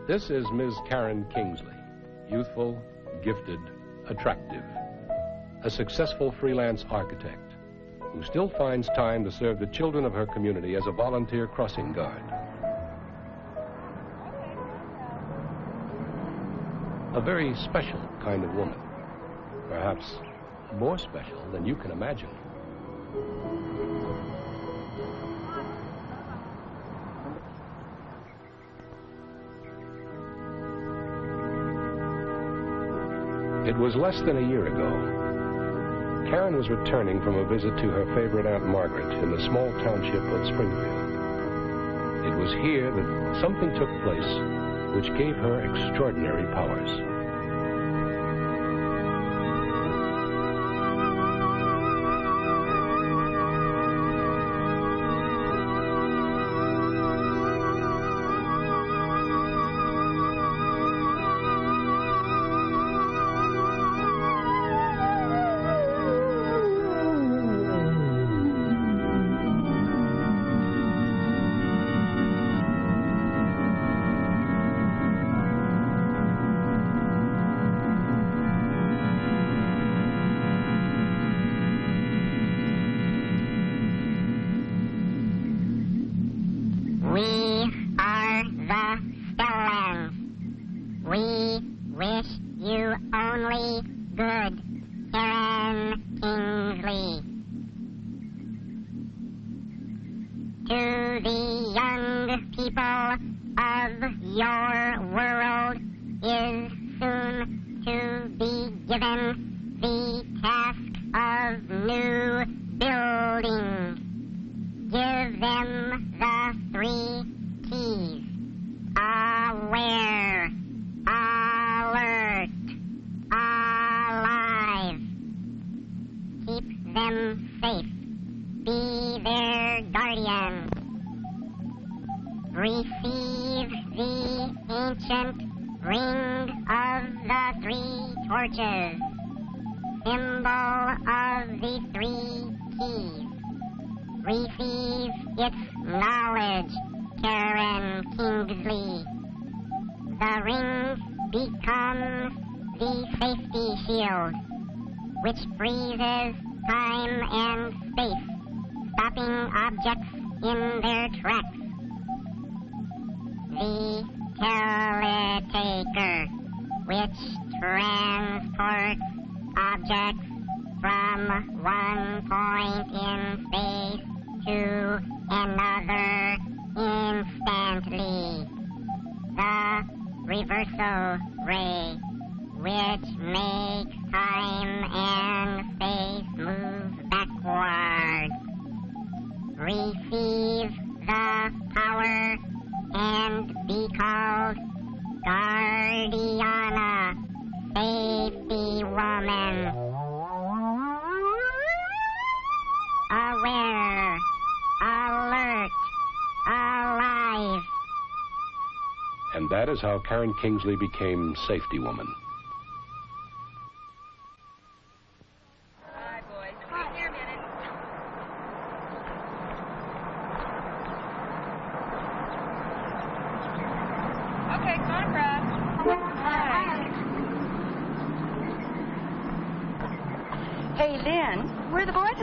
This is Ms. Karen Kingsley, youthful, gifted, attractive, a successful freelance architect who still finds time to serve the children of her community as a volunteer crossing guard. A very special kind of woman, perhaps more special than you can imagine. It was less than a year ago. Karen was returning from a visit to her favorite Aunt Margaret in the small township of Springfield. It was here that something took place which gave her extraordinary powers. Which freezes time and space, stopping objects in their tracks. The teletaker, which transports objects from one point in space to another instantly. The reversal ray, which makes time and space move backward. Receive the power and be called Guardiana, Safety Woman. Aware, alert, alive. And that is how Karen Kingsley became Safety Woman.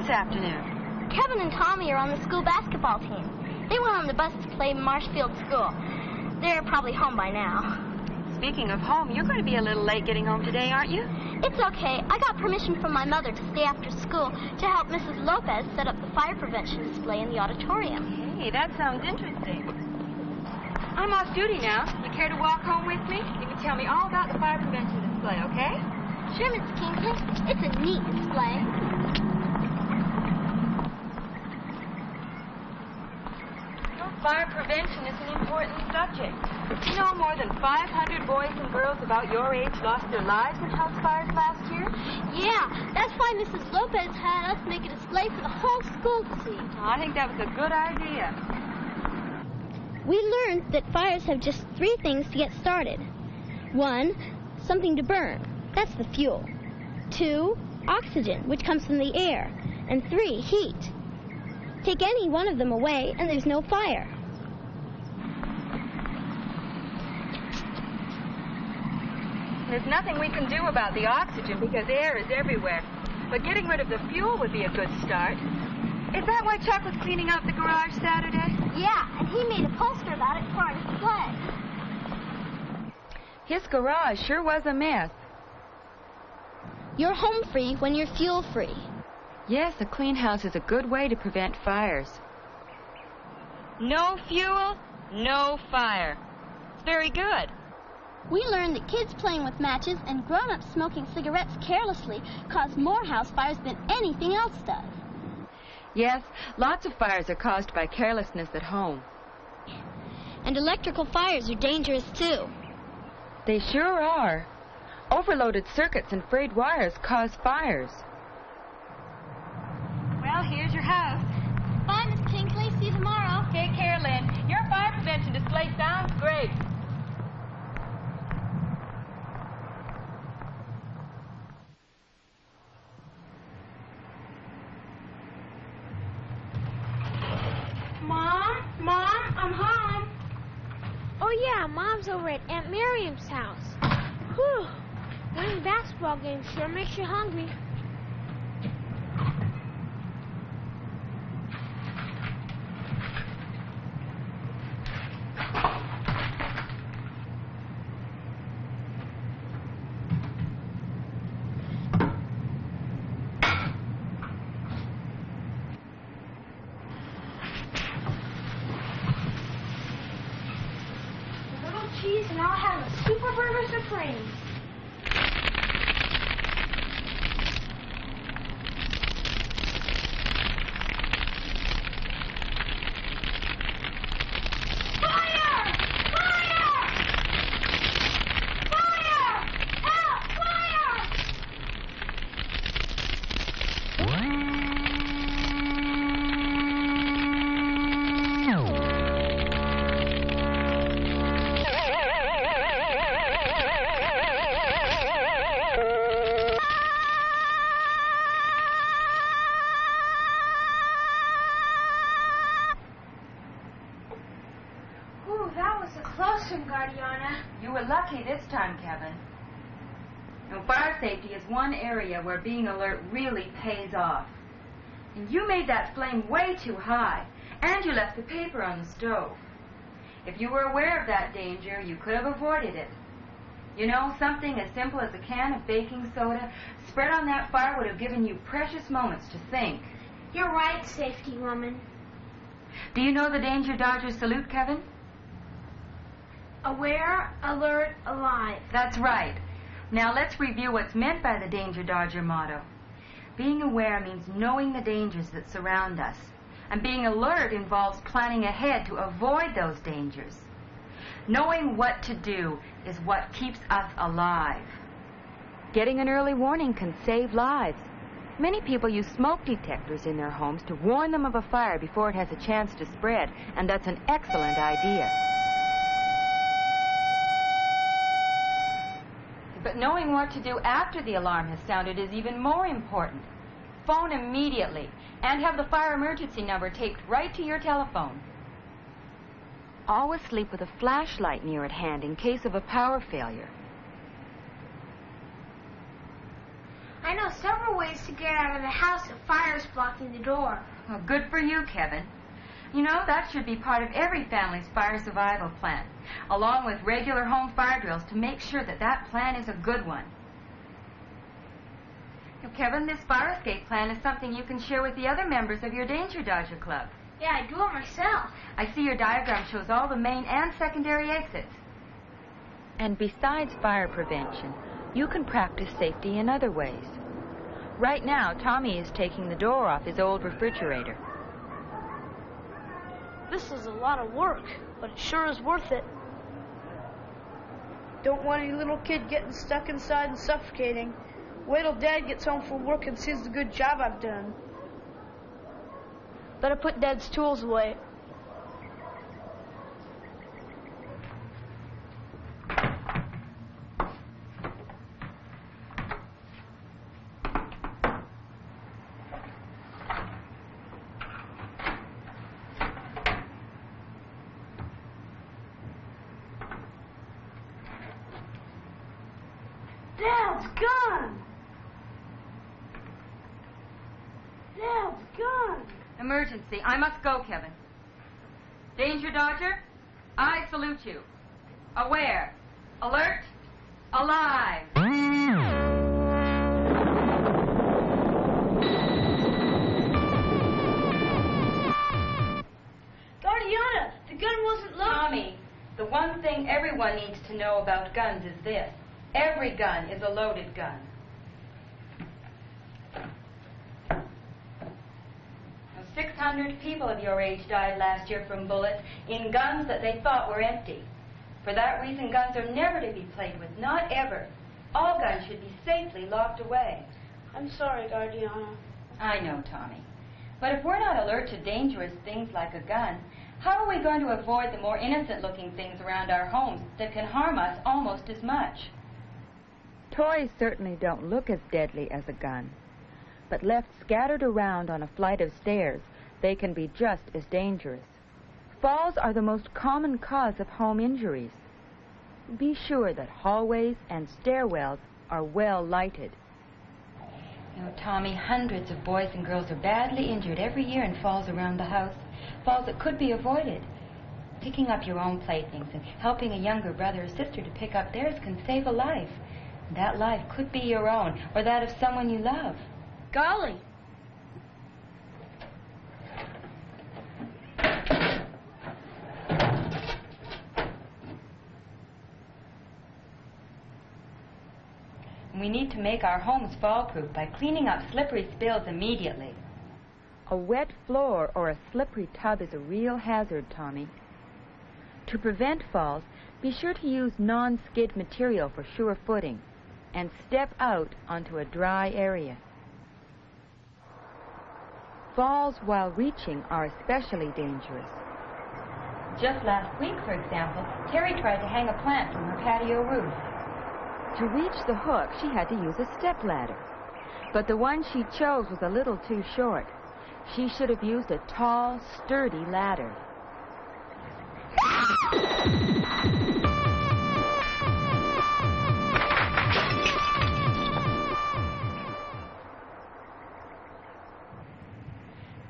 Afternoon. Kevin and Tommy are on the school basketball team. They went on the bus to play Marshfield School. They're probably home by now. Speaking of home, you're going to be a little late getting home today, aren't you? It's okay. I got permission from my mother to stay after school to help Mrs. Lopez set up the fire prevention display in the auditorium. Hey, that sounds interesting. I'm off duty now. You care to walk home with me? You can tell me all about the fire prevention display, okay? Sure, Miss Kingsley. It's a neat display. Fire prevention is an important subject. You know, more than 500 boys and girls about your age lost their lives in house fires last year? Yeah, that's why Mrs. Lopez had us make a display for the whole school to see. I think that was a good idea. We learned that fires have just 3 things to get started. 1, something to burn. That's the fuel. 2, oxygen, which comes from the air. And 3, heat. Take any one of them away, and there's no fire. There's nothing we can do about the oxygen because air is everywhere. But getting rid of the fuel would be a good start. Is that why Chuck was cleaning out the garage Saturday? Yeah, and he made a poster about it for his play. His garage sure was a mess. You're home free when you're fuel free. Yes, a clean house is a good way to prevent fires. No fuel, no fire. It's very good. We learned that kids playing with matches and grown-ups smoking cigarettes carelessly cause more house fires than anything else does. Yes, lots of fires are caused by carelessness at home. And electrical fires are dangerous too. They sure are. Overloaded circuits and frayed wires cause fires. Well, here's your house. Bye, Miss Tinkley. See you tomorrow. Take care, Lynn. Your fire prevention display sounds great. Mom, I'm home. Oh, yeah, Mom's over at Aunt Miriam's house. Whew. Winning basketball game sure makes you hungry. Cheese and I'll have a Super Burger Supreme. Fire! Fire! Fire! Help! Fire! That was a close one, Guardiana. You were lucky this time, Kevin. Now, fire safety is one area where being alert really pays off. And you made that flame way too high, and you left the paper on the stove. If you were aware of that danger, you could have avoided it. You know, something as simple as a can of baking soda spread on that fire would have given you precious moments to think. You're right, safety woman. Do you know the Danger Dodger salute, Kevin? Aware, alert, alive. That's right. Now let's review what's meant by the Danger Dodger motto. Being aware means knowing the dangers that surround us. And being alert involves planning ahead to avoid those dangers. Knowing what to do is what keeps us alive. Getting an early warning can save lives. Many people use smoke detectors in their homes to warn them of a fire before it has a chance to spread, and that's an excellent idea. But knowing what to do after the alarm has sounded is even more important. Phone immediately and have the fire emergency number taped right to your telephone. Always sleep with a flashlight near at hand in case of a power failure. I know several ways to get out of the house if fire's blocking the door. Well, good for you, Kevin. You know, that should be part of every family's fire survival plan, along with regular home fire drills to make sure that that plan is a good one. Now, Kevin, this fire escape plan is something you can share with the other members of your Danger Dodger Club. Yeah, I do it myself. I see your diagram shows all the main and secondary exits. And besides fire prevention, you can practice safety in other ways. Right now, Tommy is taking the door off his old refrigerator. This is a lot of work, but it sure is worth it. Don't want any little kid getting stuck inside and suffocating. Wait till Dad gets home from work and sees the good job I've done. Better put Dad's tools away. Dad's gun! Dad's gun! Emergency. I must go, Kevin. Danger Dodger, I salute you. Aware. Alert. Alive. Guardiana, the gun wasn't loaded. Tommy, the one thing everyone needs to know about guns is this. Every gun is a loaded gun. 600 people of your age died last year from bullets in guns that they thought were empty. For that reason, guns are never to be played with, not ever. All guns should be safely locked away. I'm sorry, Guardiana. I know, Tommy. But if we're not alert to dangerous things like a gun, how are we going to avoid the more innocent-looking things around our homes that can harm us almost as much? Toys certainly don't look as deadly as a gun, but left scattered around on a flight of stairs, they can be just as dangerous. Falls are the most common cause of home injuries. Be sure that hallways and stairwells are well lighted. You know, Tommy, hundreds of boys and girls are badly injured every year in falls around the house. Falls that could be avoided. Picking up your own playthings and helping a younger brother or sister to pick up theirs can save a life. And that life could be your own or that of someone you love. Golly. We need to make our homes fall-proof by cleaning up slippery spills immediately. A wet floor or a slippery tub is a real hazard, Tommy. To prevent falls, be sure to use non-skid material for sure footing and step out onto a dry area. Falls while reaching are especially dangerous. Just last week, for example, Terry tried to hang a plant from her patio roof. To reach the hook, she had to use a stepladder. But the one she chose was a little too short. She should have used a tall, sturdy ladder.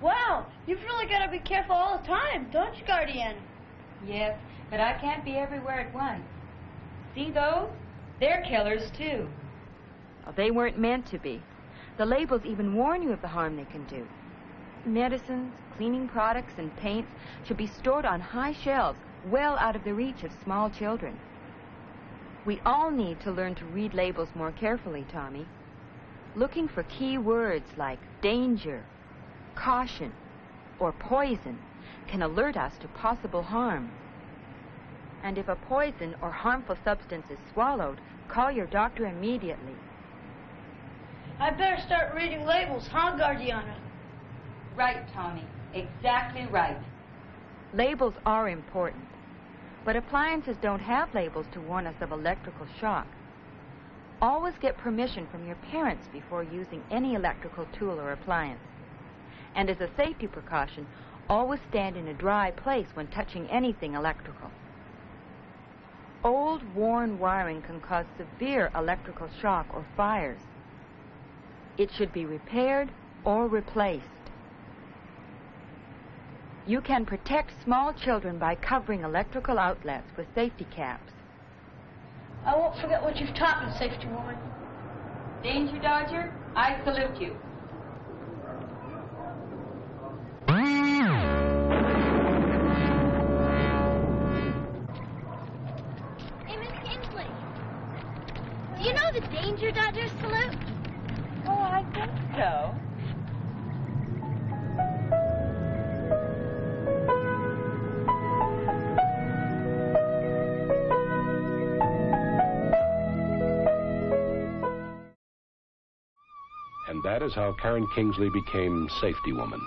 Wow, you've really got to be careful all the time, don't you, Guardian? Yes, but I can't be everywhere at once. See those? They're killers, too. Well, they weren't meant to be. The labels even warn you of the harm they can do. Medicines, cleaning products, and paints should be stored on high shelves, well out of the reach of small children. We all need to learn to read labels more carefully, Tommy. Looking for key words like danger, caution, or poison can alert us to possible harm. And if a poison or harmful substance is swallowed, call your doctor immediately. I better start reading labels, huh, Guardiana? Right, Tommy. Exactly right. Labels are important, but appliances don't have labels to warn us of electrical shock. Always get permission from your parents before using any electrical tool or appliance. And as a safety precaution, always stand in a dry place when touching anything electrical. Old, worn wiring can cause severe electrical shock or fires. It should be repaired or replaced. You can protect small children by covering electrical outlets with safety caps. I won't forget what you've taught me, Safety Woman. Danger Dodger, I salute you. Hey, Miss Kingsley. Do you know the Danger Dodger salute? Oh, I think so. And that is how Karen Kingsley became Safety Woman.